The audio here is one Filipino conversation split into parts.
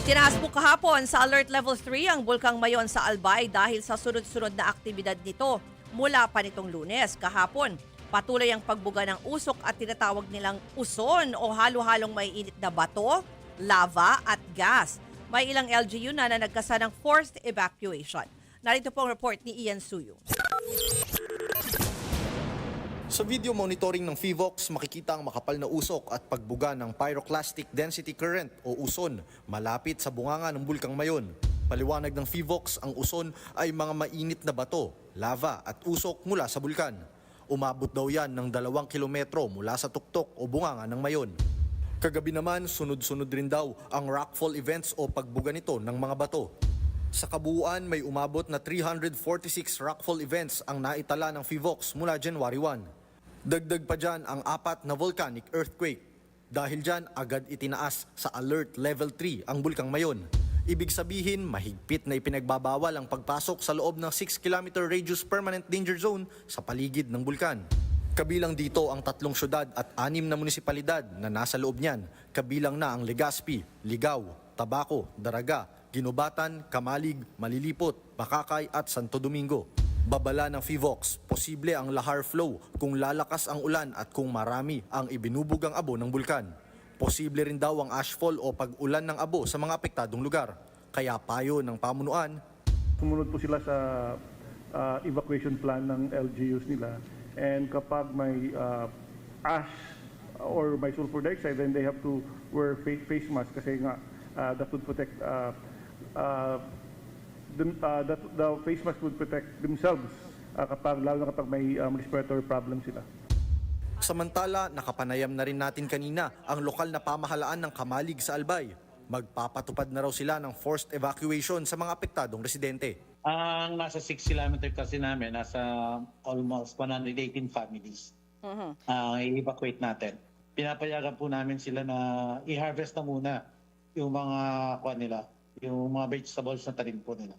Itinaas po kahapon sa Alert Level 3 ang Bulkang Mayon sa Albay dahil sa sunod-sunod na aktibidad nito mula pa nitong Lunes. Kahapon, patuloy ang pagbuga ng usok at tinatawag nilang uson o halo-halong maiinit na bato, lava at gas. May ilang LGU na nagkasa ng forced evacuation. Narito po ang report ni Ian Suyu. Sa video monitoring ng PHIVOX, makikita ang makapal na usok at pagbuga ng pyroclastic density current o uson malapit sa bunganga ng Bulkang Mayon. Paliwanag ng PHIVOX, ang uson ay mga mainit na bato, lava at usok mula sa bulkan. Umabot daw yan ng 2 kilometro mula sa tuktok o bunganga ng Mayon. Kagabi naman, sunod-sunod rin daw ang rockfall events o pagbuga nito ng mga bato. Sa kabuuan, may umabot na 346 rockfall events ang naitala ng PHIVOX mula January 1. Dagdag pa dyan ang 4 na volcanic earthquake. Dahil dyan, agad itinaas sa Alert Level 3 ang Bulkang Mayon. Ibig sabihin, mahigpit na ipinagbabawal ang pagpasok sa loob ng 6-kilometer radius permanent danger zone sa paligid ng bulkan. Kabilang dito ang 3 syudad at 6 na munisipalidad na nasa loob niyan. Kabilang na ang Legazpi, Ligao, Tabaco, Daraga, Ginubatan, Kamalig, Malilipot, Bakakay at Santo Domingo. Babala ng PHIVOX, posible ang lahar flow kung lalakas ang ulan at kung marami ang ibinubugang abo ng bulkan. Posible rin daw ang ashfall o pag-ulan ng abo sa mga apektadong lugar. Kaya payo ng pamunuan, sumunod po sila sa evacuation plan ng LGUs nila, and kapag may ash or may sulfur dioxide, then they have to wear face mask kasi nga that would protect the face mask would protect themselves lalo na kapag may respiratory problem sila. Samantala, nakapanayam na rin natin kanina ang lokal na pamahalaan ng Kamalig sa Albay. Magpapatupad na raw sila ng forced evacuation sa mga apektadong residente. Ang nasa 6 kilometer kasi namin, nasa almost 118 families. I-evacuate natin. Pinapayagan po namin sila na i-harvest na muna yung mga yung mga vegetables na tanim po nila.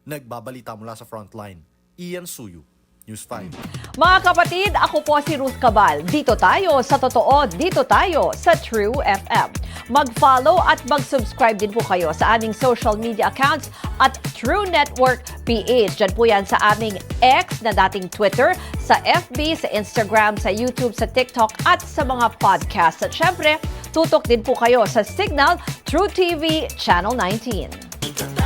Nagbabalita mula sa frontline, Ian Suyu, News 5. Mga kapatid, ako po si Ruth Cabal. Dito tayo sa totoo, dito tayo sa True FM. Mag-follow at mag-subscribe din po kayo sa aming social media accounts at True Network PH. Diyan po yan sa aming X na dating Twitter, sa FB, sa Instagram, sa YouTube, sa TikTok at sa mga podcast. At syempre, tutok din po kayo sa Signal True TV Channel 19.